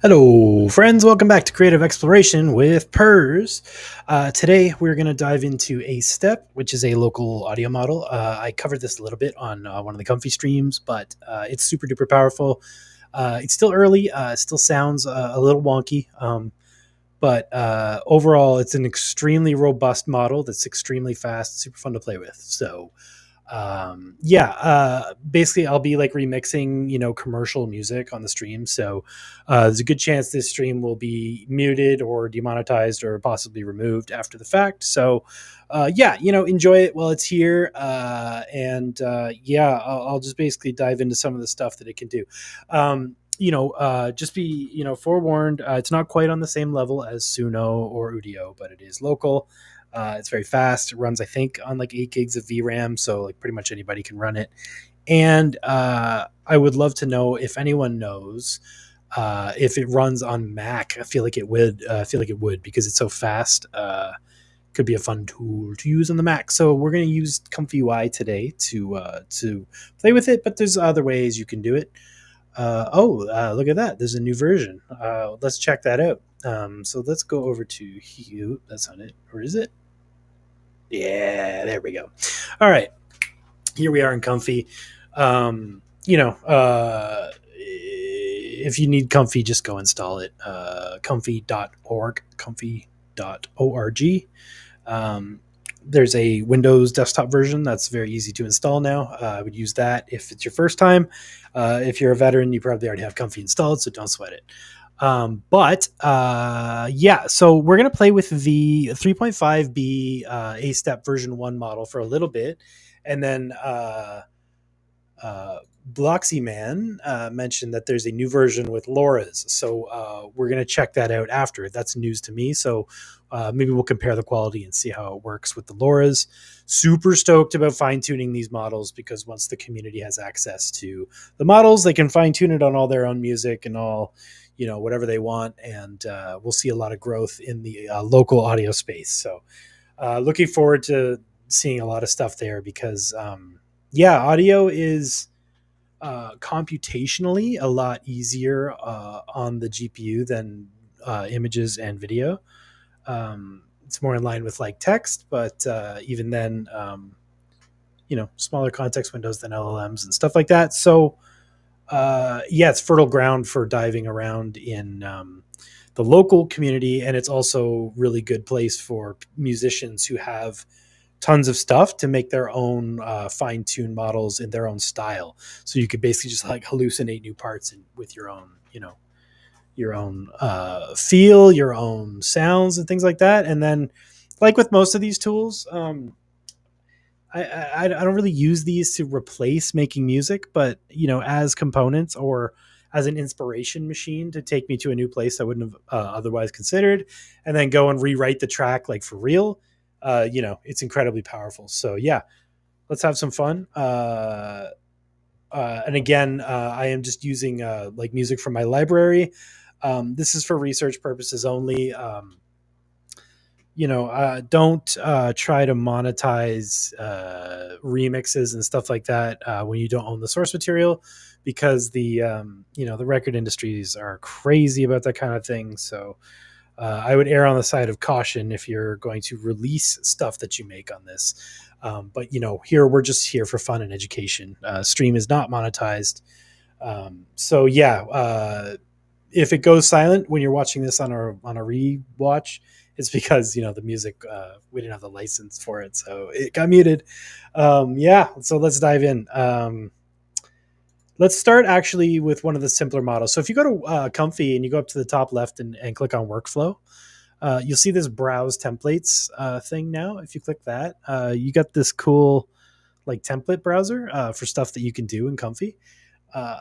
Hello, friends. Welcome back to Creative Exploration with PERS. Today, we're going to dive into a step, which is a local audio model. I covered this a little bit on one of the Comfy streams, but it's super duper powerful. It's still early. It still sounds a little wonky, but overall, it's an extremely robust model that's extremely fast, super fun to play with. So, basically I'll be like remixing commercial music on the stream, so there's a good chance this stream will be muted or demonetized or possibly removed after the fact. So enjoy it while it's here, I'll just basically dive into some of the stuff that it can do. Just be forewarned, it's not quite on the same level as Suno or Udio, but it is local. It's very fast. It runs, I think, on like 8 gigs of VRAM, so like pretty much anybody can run it. And I would love to know if anyone knows if it runs on Mac. I feel like it would. Because it's so fast. Could be a fun tool to use on the Mac. So we're going to use ComfyUI today to play with it. But there's other ways you can do it. Look at that! There's a new version. Let's check that out. So let's go over to Hue. That's not it, or is it? Yeah, there we go. All right, here we are in Comfy. If you need Comfy, just go install it. Comfy.org, comfy.org. There's a Windows desktop version that's very easy to install now. I would use that if it's your first time. If you're a veteran, you probably already have Comfy installed, so don't sweat it. So we're going to play with the 3.5B A-Step version 1 model for a little bit. And then Bloxy Man mentioned that there's a new version with LoRa's. So we're going to check that out after. That's news to me. So maybe we'll compare the quality and see how it works with the LoRa's. Super stoked about fine-tuning these models, because once the community has access to the models, they can fine-tune it on all their own music and all, whatever they want. And we'll see a lot of growth in the local audio space. So looking forward to seeing a lot of stuff there, because audio is computationally a lot easier on the GPU than images and video. It's more in line with like text, but even then, smaller context windows than LLMs and stuff like that. So it's fertile ground for diving around in the local community, and it's also really good place for musicians who have tons of stuff to make their own fine-tuned models in their own style. So you could basically just like hallucinate new parts with your own, your own feel, your own sounds and things like that. And then, like with most of these tools, I don't really use these to replace making music, but as components or as an inspiration machine to take me to a new place I wouldn't have otherwise considered, and then go and rewrite the track like for real. It's incredibly powerful. So yeah, let's have some fun. And again, I am just using like music from my library. This is for research purposes only. Don't try to monetize remixes and stuff like that when you don't own the source material, because the record industries are crazy about that kind of thing. So I would err on the side of caution if you're going to release stuff that you make on this. But here we're just here for fun and education. Stream is not monetized. If it goes silent when you're watching this on a rewatch, it's because the music, we didn't have the license for it, so it got muted. So let's dive in. Let's start actually with one of the simpler models. So if you go to Comfy and you go up to the top left and click on workflow, you'll see this browse templates thing now. If you click that, you got this cool like template browser for stuff that you can do in Comfy.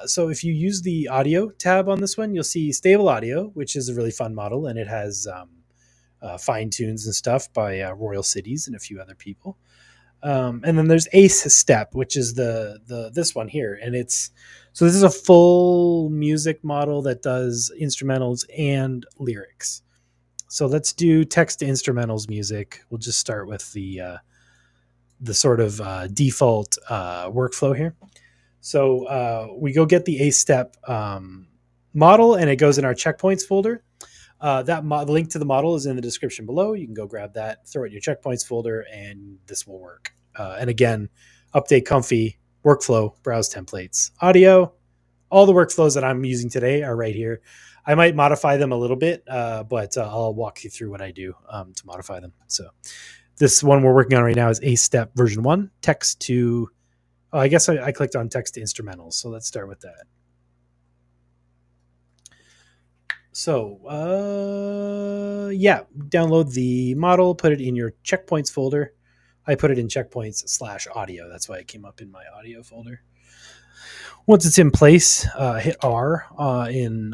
So if you use the audio tab on this one, you'll see stable audio, which is a really fun model, and it has fine tunes and stuff by Royal Cities and a few other people. And then there's Ace Step, which is the this one here, and this is a full music model that does instrumentals and lyrics. So let's do text to instrumentals music. We'll just start with the sort of default workflow here. So we go get the Ace Step model, and it goes in our checkpoints folder. The link to the model is in the description below. You can go grab that, throw it in your checkpoints folder, and this will work. And again, update Comfy, workflow, browse templates, audio. All the workflows that I'm using today are right here. I might modify them a little bit, but I'll walk you through what I do to modify them. So this one we're working on right now is A-Step version 1, text to, oh, I guess I clicked on text to instrumentals. So let's start with that. So, yeah, download the model, put it in your checkpoints folder. I put it in checkpoints/audio. That's why it came up in my audio folder. Once it's in place, hit R in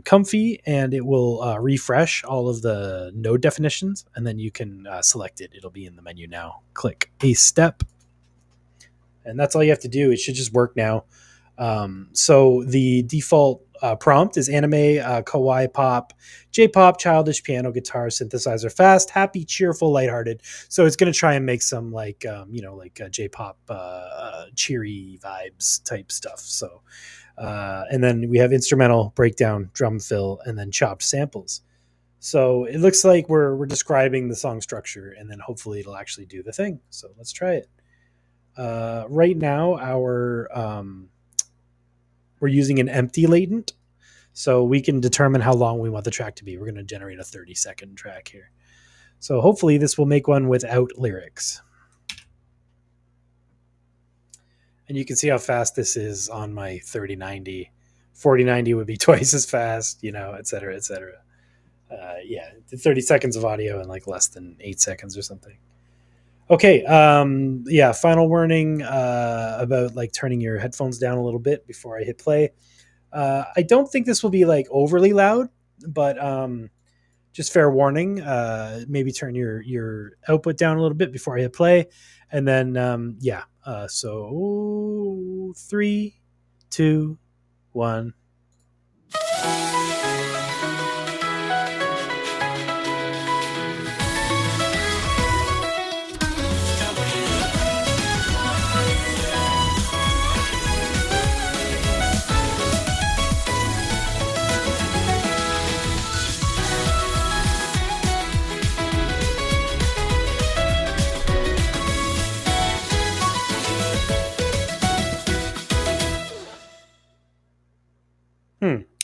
Comfy, and it will refresh all of the node definitions, and then you can select it. It'll be in the menu now. Click A-Step, and that's all you have to do. It should just work now. So the default prompt is anime, kawaii pop, J-pop, childish, piano, guitar, synthesizer, fast, happy, cheerful, lighthearted. So it's going to try and make some like J-pop cheery vibes type stuff. So and then we have instrumental, breakdown, drum fill, and then chopped samples. So it looks like we're describing the song structure, and then hopefully it'll actually do the thing. So let's try it. Right now we're using an empty latent, so we can determine how long we want the track to be. We're going to generate a 30-second track here. So hopefully this will make one without lyrics. And you can see how fast this is on my 3090. 4090 would be twice as fast, et cetera, et cetera. Yeah, 30 seconds of audio in like less than 8 seconds or something. Okay, yeah, final warning about like turning your headphones down a little bit before I hit play. I don't think this will be like overly loud, but just fair warning, maybe turn your output down a little bit before I hit play. And then, yeah, so 3, 2, 1.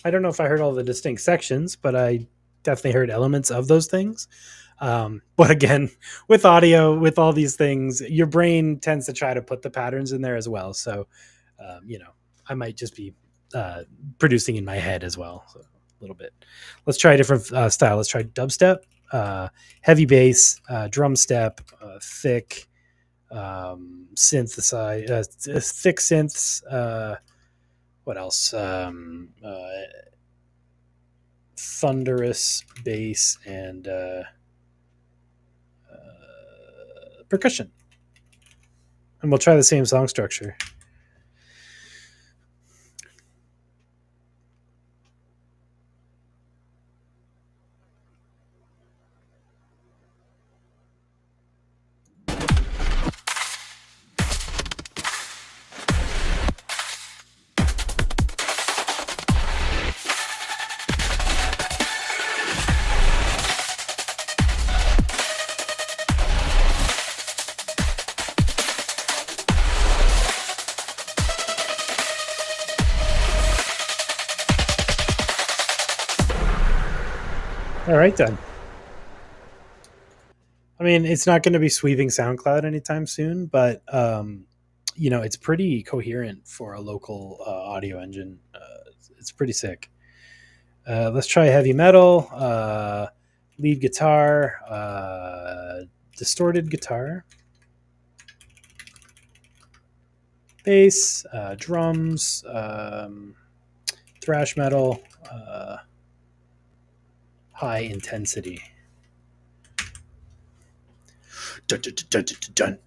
I don't know if I heard all the distinct sections, but I definitely heard elements of those things. But again, with audio, with all these things, your brain tends to try to put the patterns in there as well. So, I might just be producing in my head as well, so a little bit. Let's try a different style. Let's try dubstep, heavy bass, drum step, thick synthesize, thick synths. What else? Thunderous bass and percussion. And we'll try the same song structure. All right, then. I mean, it's not going to be sweeping SoundCloud anytime soon, but it's pretty coherent for a local audio engine. It's pretty sick. Let's try heavy metal, lead guitar, distorted guitar, bass, drums, thrash metal, high intensity. Dun, dun, dun, dun, dun, dun.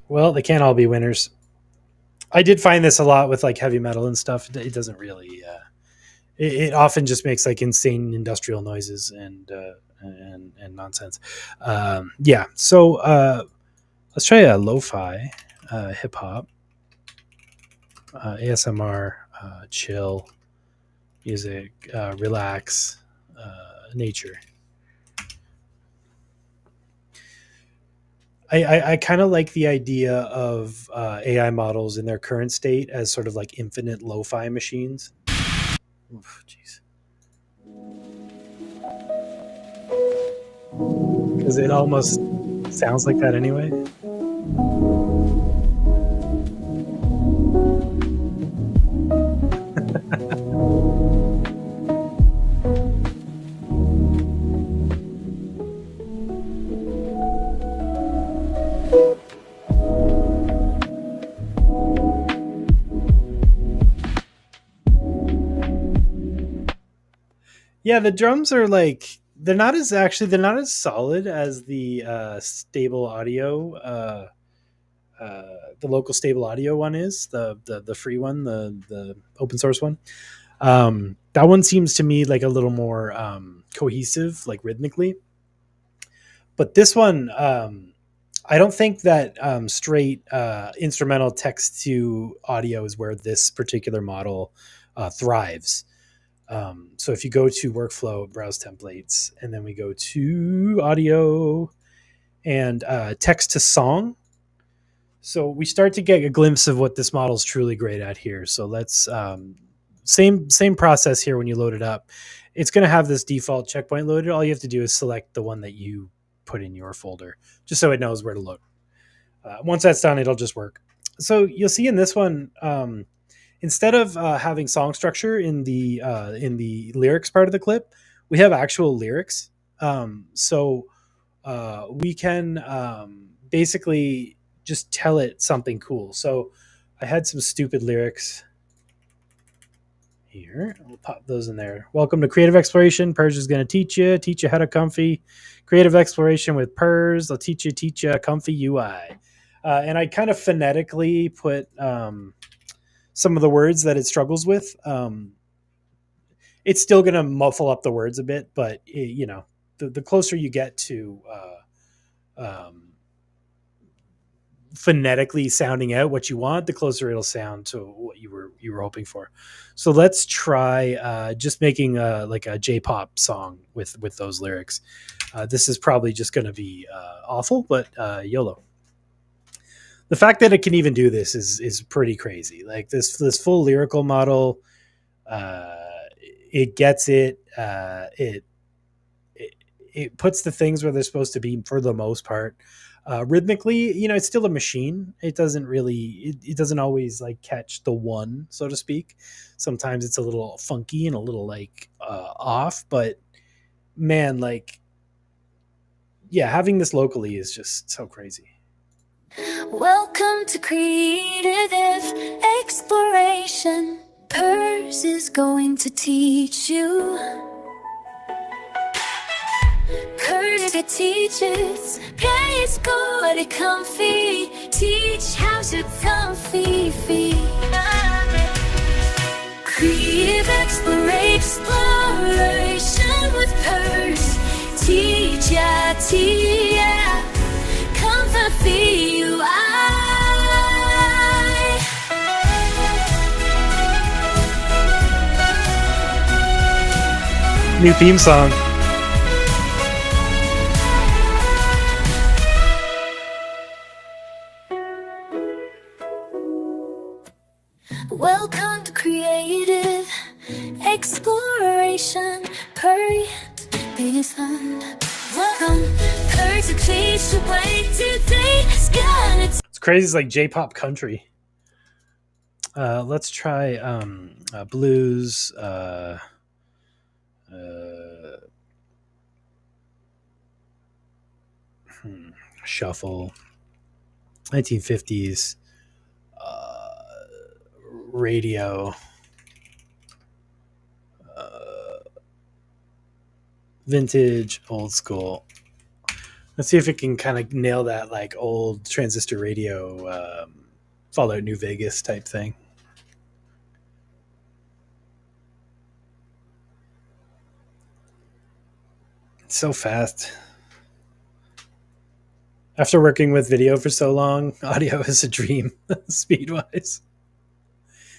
Well, they can't all be winners. I did find this a lot with like heavy metal and stuff. It doesn't really it often just makes like insane industrial noises and nonsense. Yeah. So let's try a lo-fi, hip hop, ASMR, chill music, relax, nature. I kind of like the idea of AI models in their current state as sort of like infinite lo-fi machines. Oof, jeez. Because it almost sounds like that anyway. Yeah, the drums are like they're not as solid as the stable audio the local stable audio one is the free one, the open source one. That one seems to me like a little more cohesive, like rhythmically. But this one, I don't think that straight instrumental text to audio is where this particular model thrives. So if you go to workflow, browse templates, and then we go to audio and text to song. So we start to get a glimpse of what this model is truly great at here. So let's same process here when you load it up. It's going to have this default checkpoint loaded. All you have to do is select the one that you put in your folder, just so it knows where to look. Once that's done, it'll just work. So you'll see in this one, instead of having song structure in the lyrics part of the clip, we have actual lyrics. So we can basically just tell it something cool. So I had some stupid lyrics here. We'll pop those in there. Welcome to Creative Exploration. Purge is going to teach you how to comfy. Creative Exploration with Purge. They'll teach you ComfyUI. And I kind of phonetically put some of the words that it struggles with. It's still going to muffle up the words a bit, but the closer you get to phonetically sounding out what you want, the closer it'll sound to what you were hoping for. So let's try just making like a J-pop song with those lyrics. This is probably just going to be awful, but YOLO. The fact that it can even do this is pretty crazy. Like this full lyrical model, it gets it. It puts the things where they're supposed to be for the most part. Rhythmically, it's still a machine. It doesn't really, it doesn't always like catch the one, so to speak. Sometimes it's a little funky and a little like off, but man, like, yeah, having this locally is just so crazy. Welcome to Creative Exploration. Purse is going to teach you. Purse it teaches. Play is good at comfy. Teach how to comfy feet. Creative exploration with Purse. Teach ya, ComfyUI. New theme song. Welcome to Creative Exploration. Hurry, be fun. Welcome, to teach the way today. It's crazy. It's like J-pop country. Let's try blues. Shuffle. 1950s. Radio. Vintage, old school. Let's see if it can kind of nail that like old transistor radio, Fallout New Vegas type thing. It's so fast. After working with video for so long, audio is a dream, speed wise.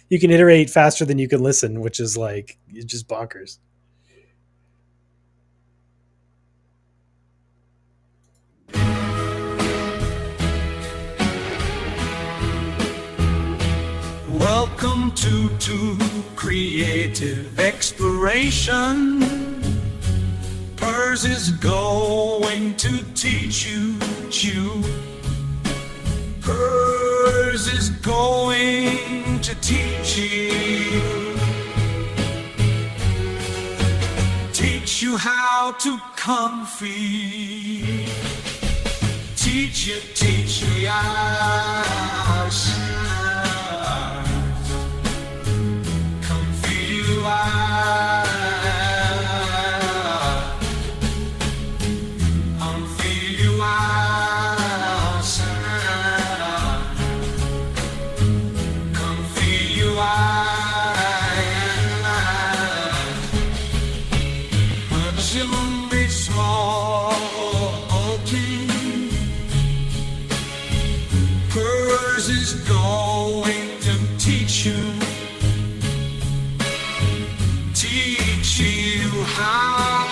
You can iterate faster than you can listen, which is like just bonkers. Welcome to creative exploration. Pers is going to teach you. Pers is going to teach you. Teach you how to comfy. Teach you us. ComfyUI. Pers is going to teach you how.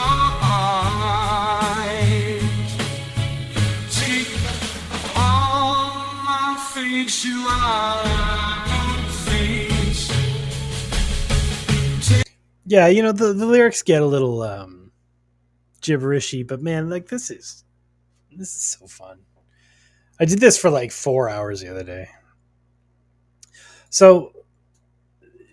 Take all my face, you are face. Yeah, you know, the lyrics get a little gibberishy, but man, like this is so fun. I did this for like 4 hours the other day. So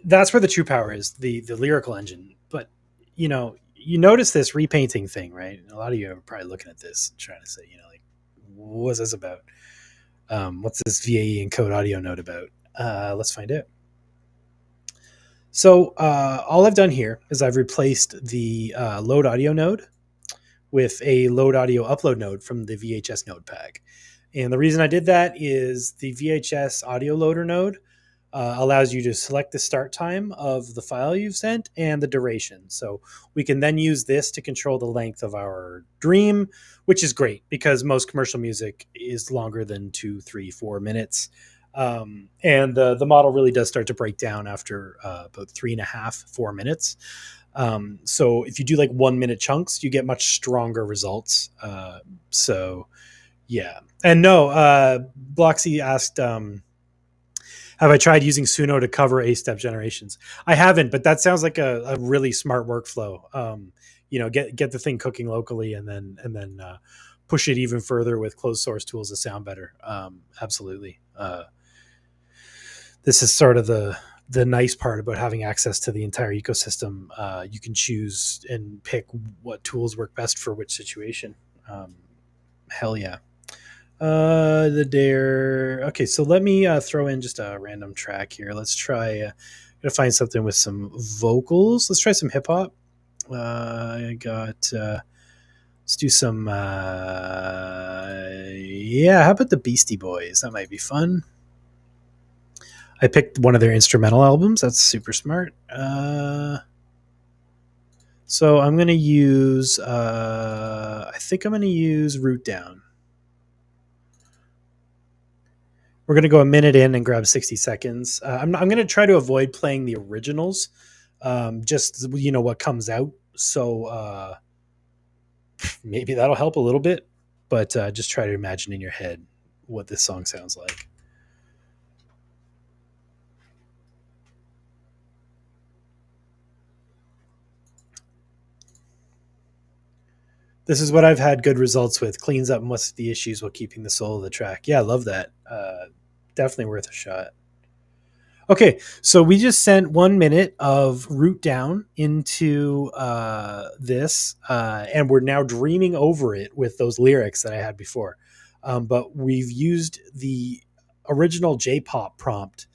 that's where the true power is, the lyrical engine. But you know, you notice this repainting thing, right? A lot of you are probably looking at this trying to say, you know, like, what's this about? What's this VAE encode audio node about? Let's find out. So all I've done here is I've replaced the load audio node with a load audio upload node from the VHS node pack. And the reason I did that is the VHS audio loader node allows you to select the start time of the file you've sent and the duration. So we can then use this to control the length of our dream, which is great because most commercial music is longer than 2, 3, 4 minutes. And the model really does start to break down after about 3.5, 4 minutes. So if you do like 1 minute chunks, you get much stronger results. So yeah. And no, Bloxy asked, have I tried using Suno to cover A-step generations? I haven't, but that sounds like a really smart workflow. You know, get the thing cooking locally and then push it even further with closed source tools to sound better. Absolutely. This is sort of the nice part about having access to the entire ecosystem. You can choose and pick what tools work best for which situation. Hell yeah. The dare. Okay, so let me throw in just a random track here. Let's try. Gotta find something with some vocals. Let's try some hip hop. I got. Let's do some. Yeah, how about the Beastie Boys? That might be fun. I picked one of their instrumental albums. That's super smart. So I'm gonna use. I think I'm gonna use Root Down. We're going to go a minute in and grab 60 seconds. I'm going to try to avoid playing the originals, just, you know, what comes out. So maybe that'll help a little bit, but just try to imagine in your head what this song sounds like. This is what I've had good results with. Cleans up most of the issues while keeping the soul of the track. Yeah, I love that. Definitely worth a shot. Okay, so we just sent 1 minute of Root Down into this, and we're now dreaming over it with those lyrics that I had before. But we've used the original J-pop prompt.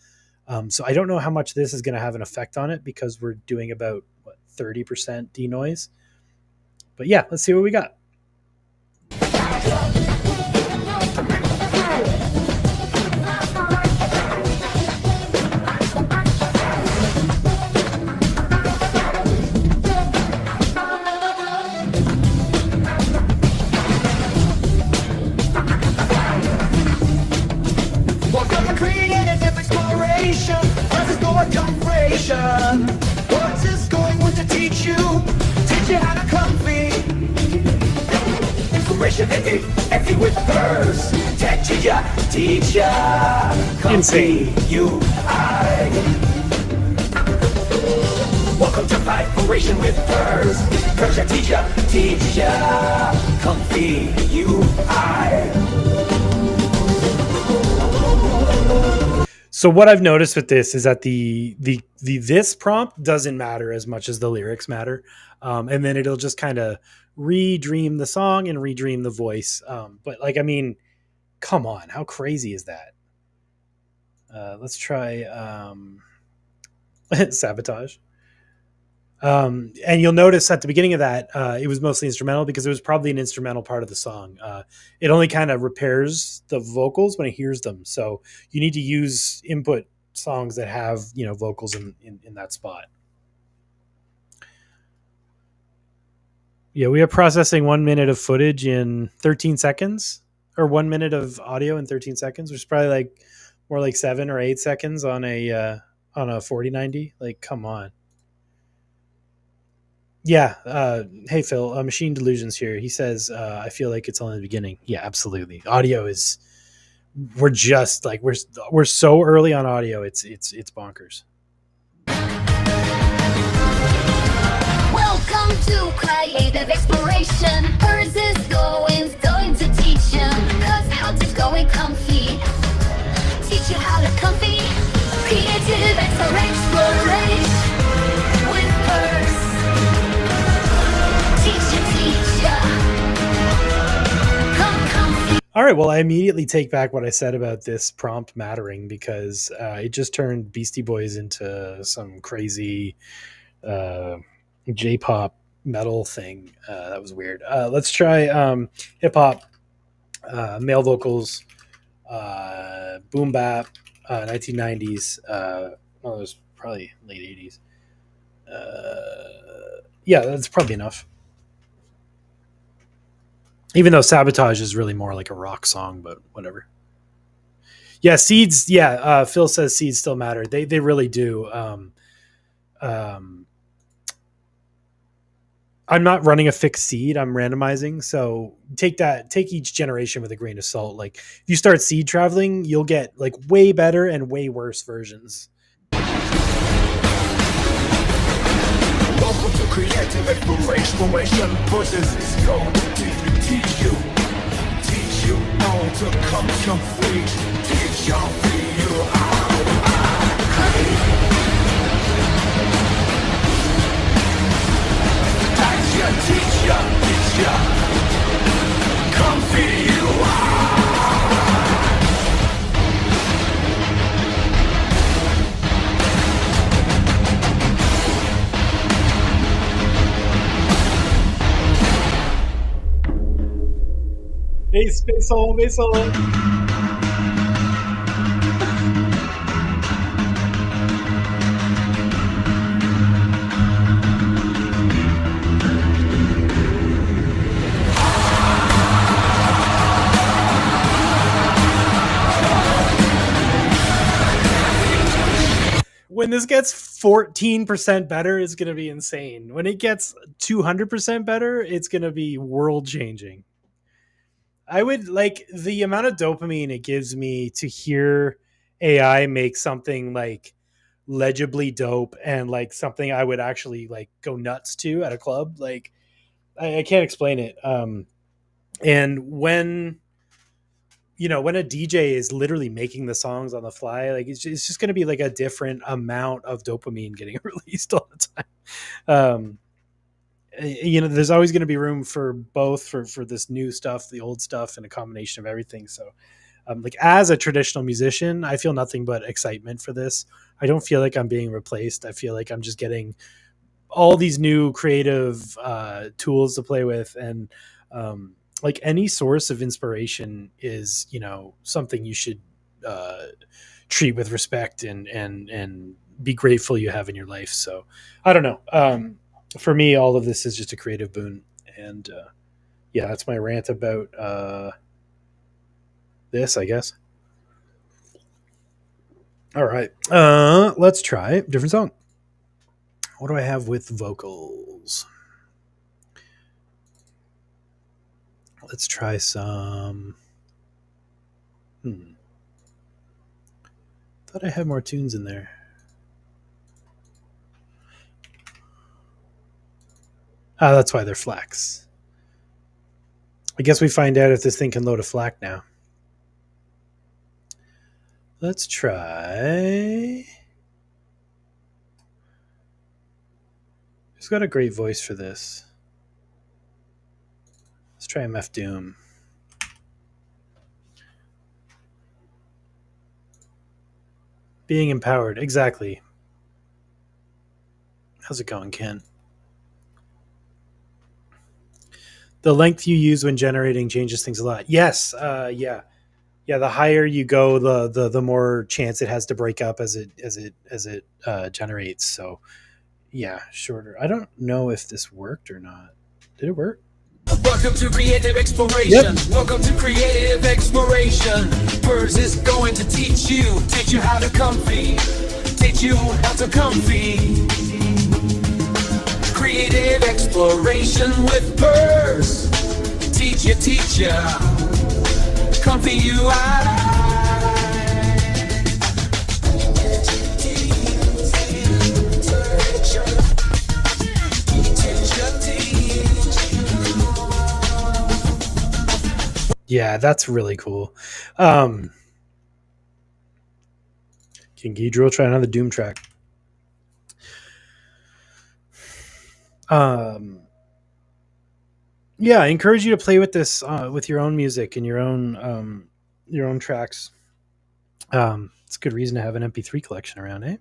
So I don't know how much this is going to have an effect on it because we're doing about 30% denoise. But yeah, let's see what we got. Every with hers, teacher, Insane. ComfyUI. Welcome to vibration with hers, teacher, ComfyUI. So what I've noticed with this is that the this prompt doesn't matter as much as the lyrics matter, and then it'll just kind of redream the song and redream the voice. But like, I mean, come on, how crazy is that? Let's try sabotage. And you'll notice at the beginning of that, it was mostly instrumental because it was probably an instrumental part of the song. It only kind of repairs the vocals when it hears them. So you need to use input songs that have, vocals in that spot. Yeah, we are processing 1 minute of footage in 13 seconds, or 1 minute of audio in 13 seconds, which is probably like more like 7 or 8 seconds on a 4090. Like, come on. Yeah. Hey, Phil, Machine Delusions here. He says, I feel like it's only the beginning. Yeah, absolutely. Audio is, we're just like, we're so early on audio. It's bonkers. Welcome to creative exploration. Hers is going to teach you. Cause how to going comfy. Teach you how to comfy. Creative exploration with hers. All right, well, I immediately take back what I said about this prompt mattering because it just turned Beastie Boys into some crazy J-pop metal thing. That was weird. Let's try hip hop, male vocals, boom bap, 1990s. Well, it was probably late 80s. Yeah, that's probably enough. Even though Sabotage is really more like a rock song, but whatever. Yeah, seeds. Yeah, Phil says seeds still matter. They really do. Um, I'm not running a fixed seed. I'm randomizing. So take each generation with a grain of salt. Like if you start seed traveling, you'll get like way better and way worse versions. Welcome to creative exploration. Voices is going to teach you how to come complete. Teach you teach ya, ComfyUI. Bass solo. When this gets 14% better, it's going to be insane. When it gets 200% better, it's going to be world changing. I would like the amount of dopamine it gives me to hear AI make something like legibly dope and like something I would actually like go nuts to at a club. Like I can't explain it. And when a DJ is literally making the songs on the fly, like it's just going to be like a different amount of dopamine getting released all the time. Um, there's always going to be room for both for this new stuff, the old stuff, and a combination of everything. So, like as a traditional musician, I feel nothing but excitement for this. I don't feel like I'm being replaced. I feel like I'm just getting all these new creative tools to play with, and like any source of inspiration is something you should treat with respect and be grateful you have in your life. So I don't know. For me, all of this is just a creative boon, and yeah, that's my rant about this, I guess. All right, let's try a different song. What do I have with vocals? Let's try some. Thought I had more tunes in there. Ah, that's why they're FLACs. I guess we find out if this thing can load a FLAC now. Let's try. Who's got a great voice for this? Let's try MF Doom. Being empowered, exactly. How's it going, Ken? The length you use when generating changes things a lot. Yes, yeah. The higher you go, the more chance it has to break up as it generates. So, yeah, shorter. I don't know if this worked or not. Did it work? Welcome to creative exploration. Yep. Welcome to creative exploration. Birds is going to teach you how to comfy, teach you how to comfy. Creative exploration with Birds. Teach ya. ComfyUI. Yeah, that's really cool. King Ghidorah, try another Doom track. Yeah, I encourage you to play with this with your own music and your own tracks. It's a good reason to have an MP3 collection around, eh?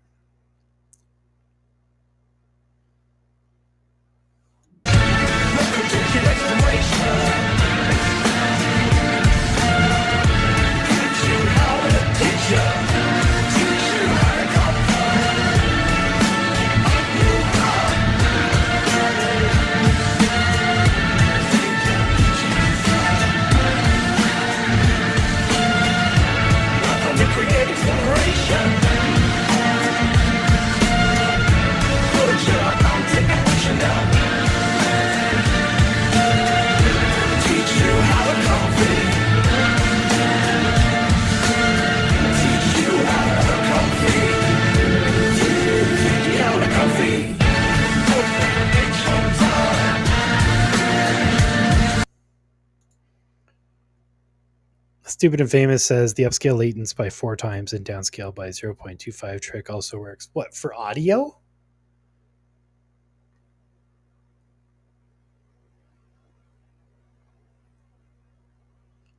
Stupid and Famous says the upscale latents by 4 times and downscale by 0.25 trick also works. What, for audio?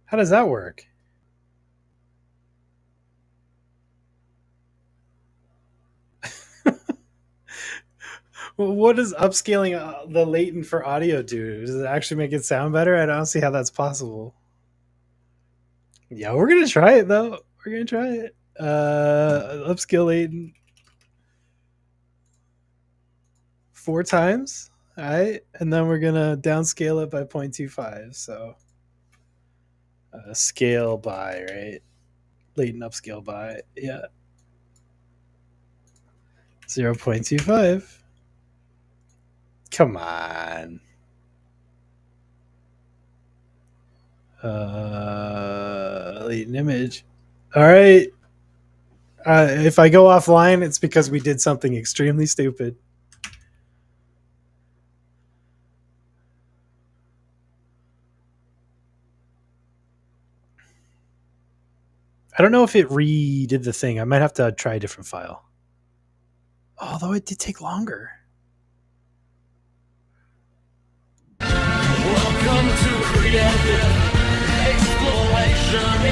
How does that work? What does upscaling the latent for audio do? Does it actually make it sound better? I don't see how that's possible. Yeah, we're gonna try it though. We're gonna try it. Upscale latent 4 times. All right, and then we're gonna downscale it by 0.25. So scale by, right? Latent upscale by, yeah, 0.25. Come on. Latent image. All right. If I go offline, it's because we did something extremely stupid. I don't know if it redid the thing. I might have to try a different file. Although it did take longer. Welcome to creative exploration.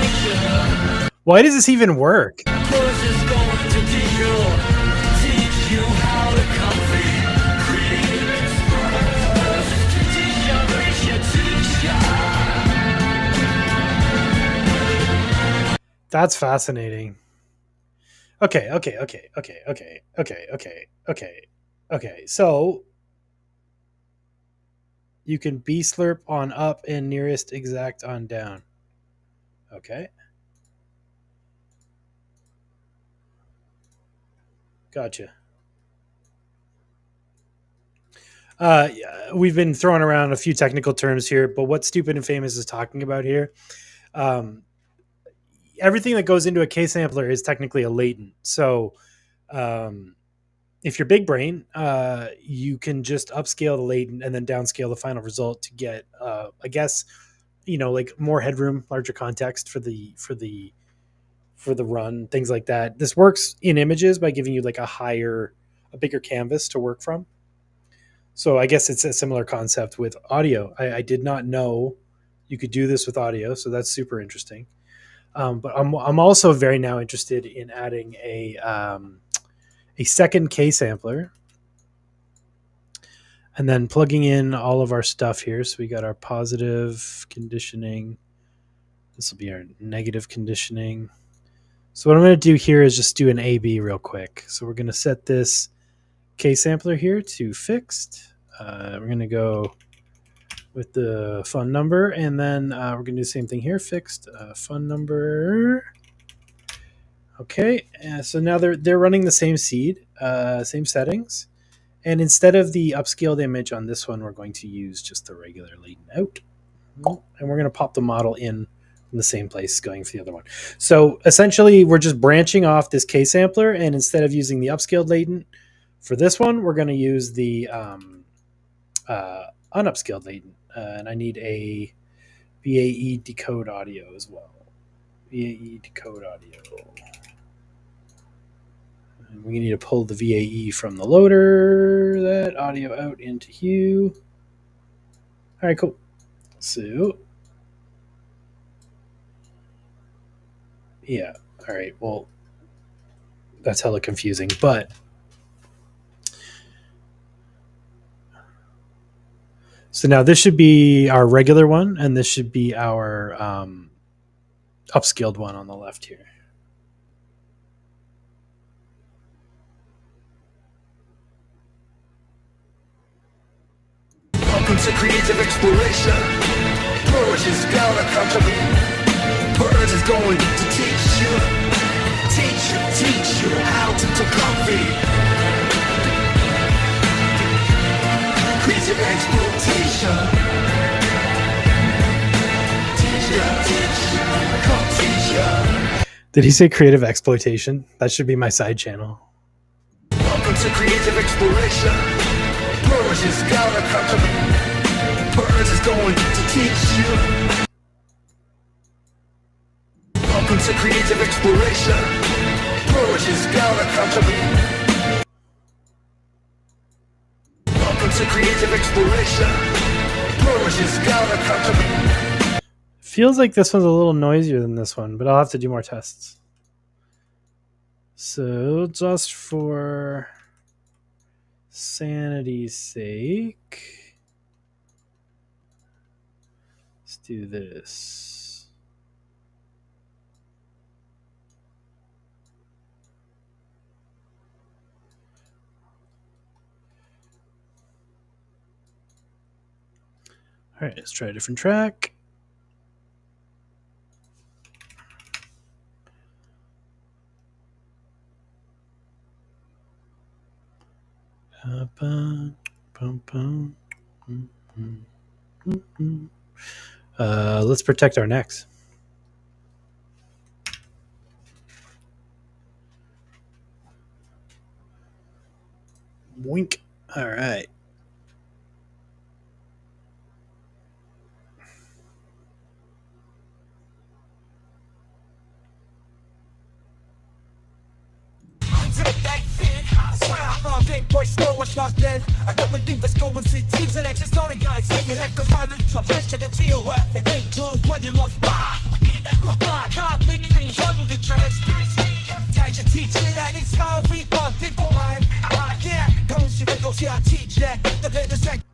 Why does this even work? That's fascinating. Okay. So you can B slurp on up and nearest exact on down. Okay. Gotcha. Uh, we've been throwing around a few technical terms here, but what Stupid and Famous is talking about here, um, everything that goes into a K sampler is technically a latent. So um, if you're big brain, you can just upscale the latent and then downscale the final result to get, I guess, like more headroom, larger context for the run, things like that. This works in images by giving you like a bigger canvas to work from. So I guess it's a similar concept with audio. I did not know you could do this with audio, so that's super interesting. But I'm also very now interested in adding a second K sampler and then plugging in all of our stuff here. So we got our positive conditioning. This will be our negative conditioning. So what I'm going to do here is just do an A/B real quick. So we're going to set this K sampler here to fixed. We're going to go with the fun number, and then we're going to do the same thing here, fixed fun number. Okay, so now they're running the same seed, same settings, and instead of the upscaled image on this one, we're going to use just the regular latent out, and we're going to pop the model in the same place going for the other one. So essentially, we're just branching off this K sampler, and instead of using the upscaled latent for this one, we're going to use the unupscaled latent, and I need a VAE decode audio as well. VAE decode audio. And we need to pull the VAE from the loader, that audio out into Hue. All right, cool. So, yeah, all right, well, that's hella confusing, but so now this should be our regular one, and this should be our upscaled one on the left here. Welcome to creative exploration. Purge is gonna come to me. Purge is going to teach you how to do comfy. Creative exploitation. Teach you. Did he say creative exploitation? That should be my side channel. Welcome to creative exploration. Purge is gonna come to me. Purge is going to teach you. Welcome to creative exploration. Purge is gonna come to me. Welcome to creative exploration. Purge is gonna come to me. Feels like this one's a little noisier than this one, but I'll have to do more tests. So just for sanity's sake, let's do this. All right, let's try a different track. Let's protect our necks. Wink. All right.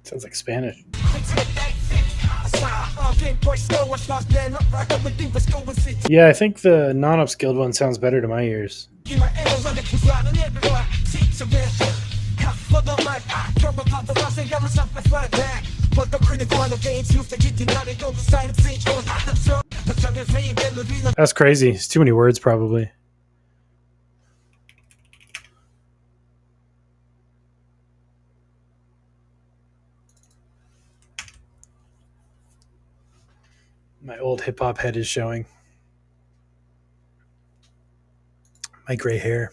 Sounds like Spanish. Yeah, I think the non-upscaled one sounds better to my ears. That's crazy. It's too many words, probably. My old hip hop head is showing. My gray hair.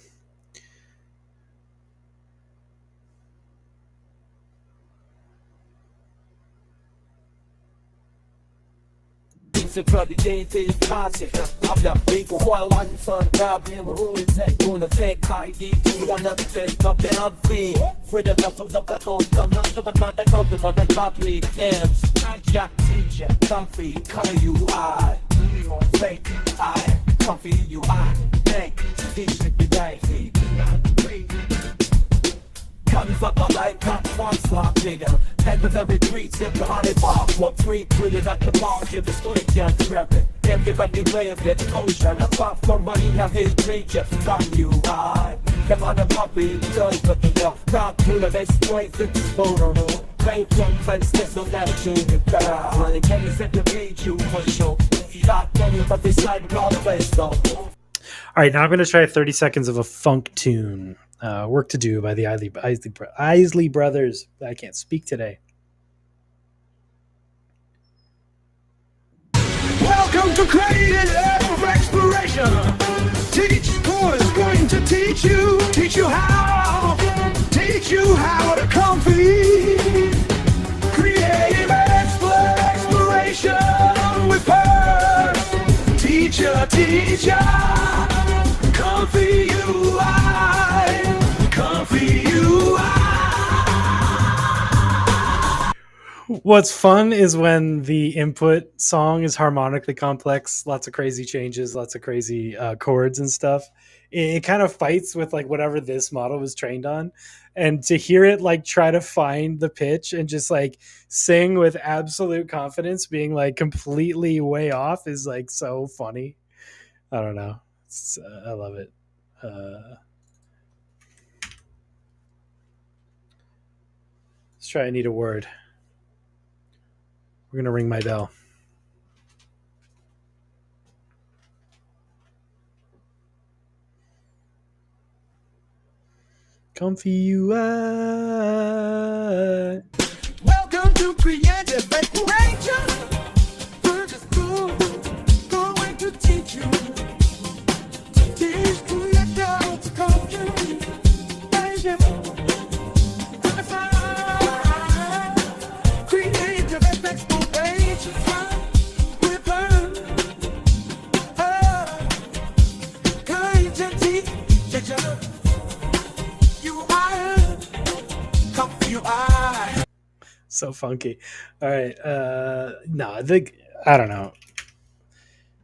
Comes up like one slot nigga. Head with every three tip behind it bar. What three printed at the bar, give the story can't rap it. Everybody play a bit ocean. A pop for money, have his drink just from you high. Come on the puppy, joy but the girl. Rock to the best point, fit this photo. Play from fence, there's no natural guitar. When the candy set the beat, you for sure. You got money, but this side all the place though. All right, now I'm going to try 30 seconds of a funk tune. Work to Do by the Isley Brothers. I can't speak today. Welcome to Creative Exploration. Teach who is going to teach you how to comfy. Creative Exploration with her. Teacher, ComfyUI. What's fun is when the input song is harmonically complex, lots of crazy changes, lots of crazy chords and stuff. It kind of fights with like whatever this model was trained on, and to hear it like try to find the pitch and just like sing with absolute confidence, being like completely way off, is like so funny. I don't know. I love it. Let's try I Need a Word. We're going to ring my bell. ComfyUI. Welcome to Creative Exploration. We're just going to teach you. Teach you how to comfy. Creative Exploration with her. So funky. All right. No, I don't know.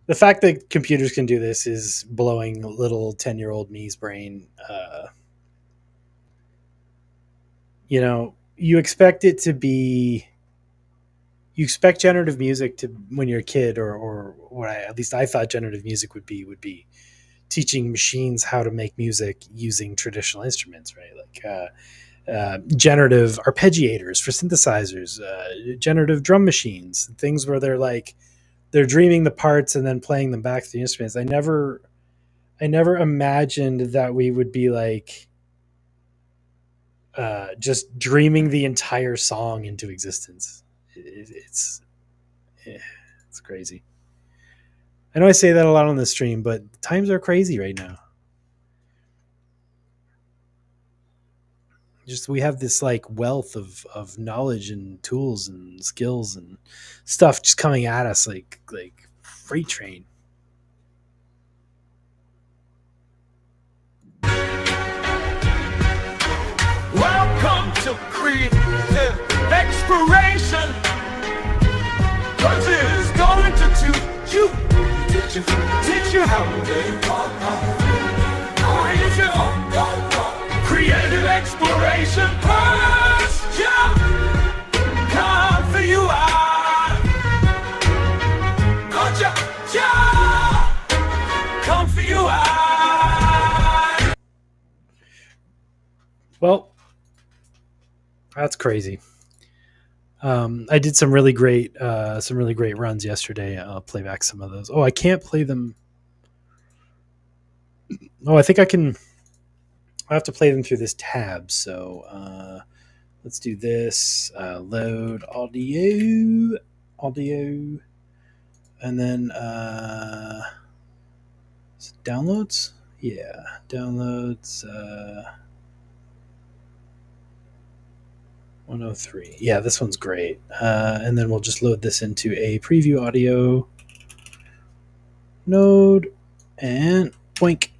The fact that computers can do this is blowing little 10-year-old me's brain. You expect it to be. You expect generative music to when you're a kid, or what at least I thought generative music would be teaching machines how to make music using traditional instruments, right? Like generative arpeggiators for synthesizers, generative drum machines, things where they're dreaming the parts and then playing them back to the instruments. I never imagined that we would be like just dreaming the entire song into existence. It's crazy. I know I say that a lot on the stream, but times are crazy right now. Just we have this like wealth of knowledge and tools and skills and stuff just coming at us like freight train. Welcome to Creative Exploration. Cause it's going to teach you how to Creative Exploration. First jump, ComfyUI. Gotcha, ComfyUI. Well, that's crazy. I did some really great runs yesterday. I'll play back some of those. Oh, I can't play them. Oh, I think I can. I have to play them through this tab. So let's do this. Load audio. and then downloads. Yeah, downloads. 103. Yeah, this one's great. And then we'll just load this into a preview audio node and boink.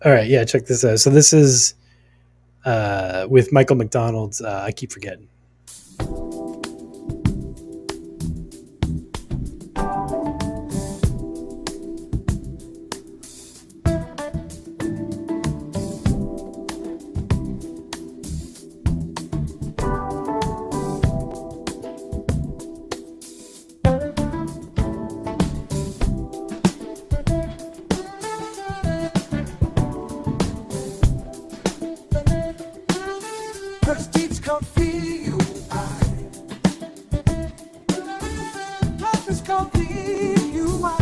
All right, yeah, check this out. So this is with Michael McDonald's. I keep forgetting. Let's teach ComfyUI. Life is ComfyUI.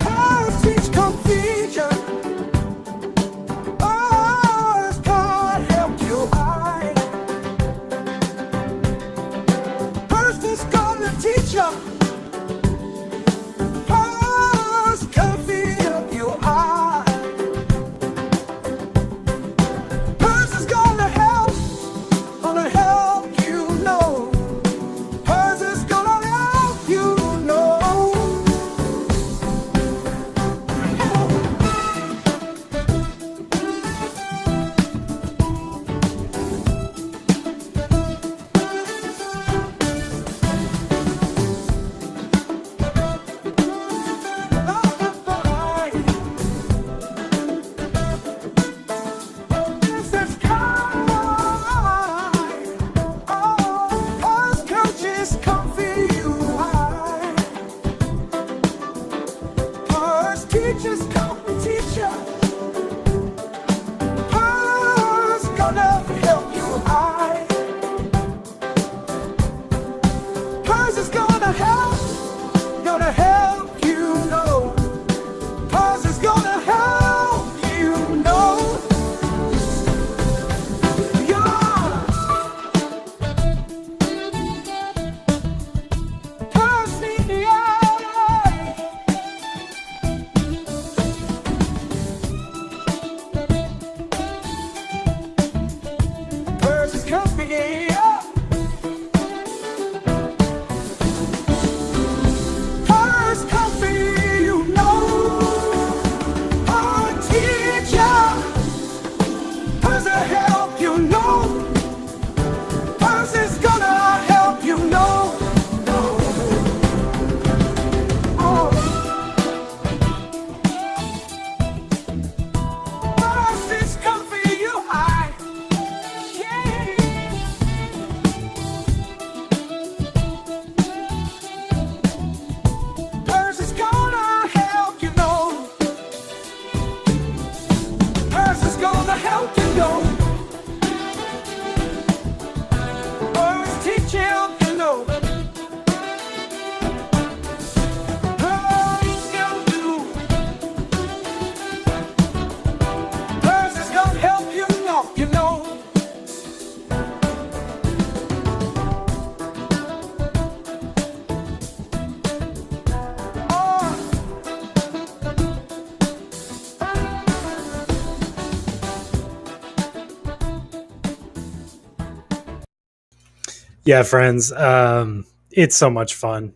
Let's teach ComfyUI. Oh, it's called help you I. First it's gonna teach you. Oh, it's ComfyUI. Teachers come and teach you. Who's gonna help you I? Who's is gonna help you know. Who's is gonna help you know. Yeah. Who's the eye? Yeah, friends, it's so much fun.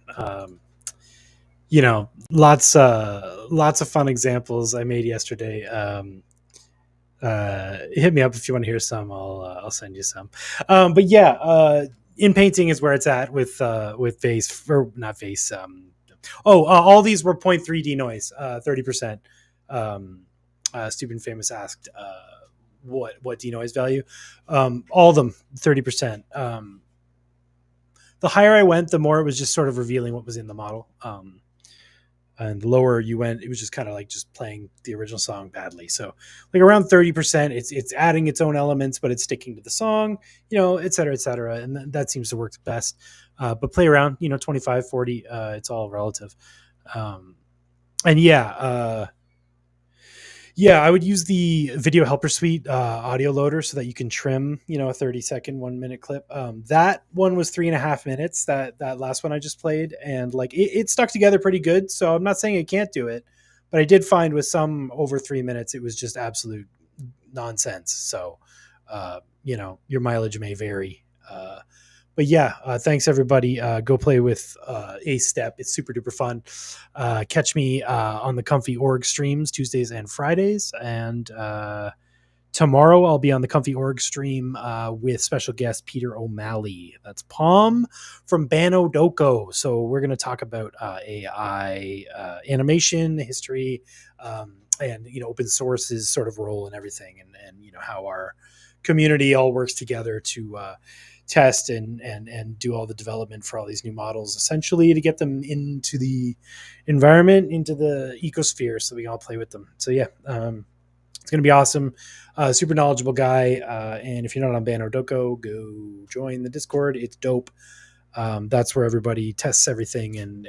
Lots of fun examples I made yesterday. Hit me up if you want to hear some. I'll send you some. But yeah, in painting is where it's at with vase, or not vase. All these were 0.3 denoise, 30%. Stupid and Famous asked what denoise value. All of them 30%. The higher I went, the more it was just sort of revealing what was in the model. And the lower you went, it was just kind of like just playing the original song badly. So like around 30%, it's adding its own elements, but it's sticking to the song, et cetera, et cetera. And that seems to work the best. But play around, 25, 40, it's all relative. And yeah, Yeah, I would use the Video Helper Suite audio loader so that you can trim, a 30-second, 1 minute clip. That one was 3.5 minutes. That last one I just played, and like it stuck together pretty good. So I'm not saying I can't do it, but I did find with some over 3 minutes, it was just absolute nonsense. So, your mileage may vary. But yeah, thanks everybody. Go play with A Step. It's super duper fun. Catch me on the Comfy Org streams Tuesdays and Fridays, and tomorrow I'll be on the Comfy Org stream with special guest Peter O'Malley. That's Palm from Bano Doko. So we're going to talk about AI animation history, and open source's sort of role and everything, and how our community all works together to test and do all the development for all these new models, essentially to get them into the environment, into the ecosphere, so we can all play with them. So yeah, it's going to be awesome. Super knowledgeable guy. And if you're not on Bano Doko, go join the Discord. It's dope. That's where everybody tests everything and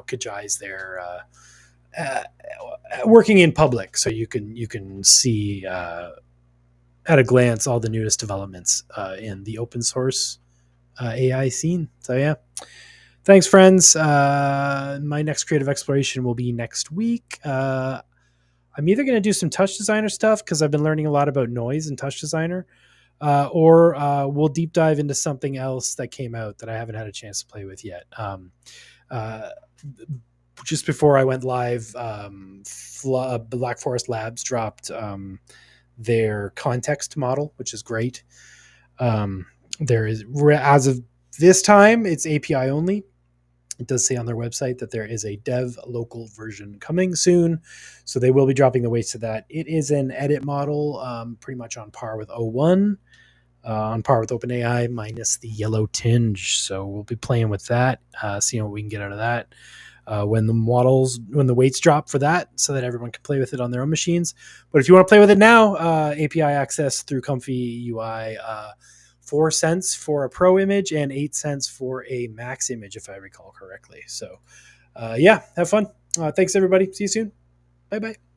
Kajai's there, working in public, so you can see at a glance all the newest developments in the open source AI scene. So yeah, thanks friends. My next creative exploration will be next week. I'm either going to do some touch designer stuff because I've been learning a lot about noise and touch designer, or we'll deep dive into something else that came out that I haven't had a chance to play with yet. Just before I went live, Black Forest Labs dropped their context model, which is great. There is, as of this time, it's API only. It does say on their website that there is a dev local version coming soon, so they will be dropping the weights to that. It is an edit model, pretty much on par with O1, on par with OpenAI, minus the yellow tinge. So we'll be playing with that, seeing what we can get out of that. When the weights drop for that, so that everyone can play with it on their own machines. But if you want to play with it now, API access through ComfyUI, 4 cents for a pro image and 8 cents for a max image, if I recall correctly. So yeah, have fun. Thanks everybody. See you soon. Bye bye.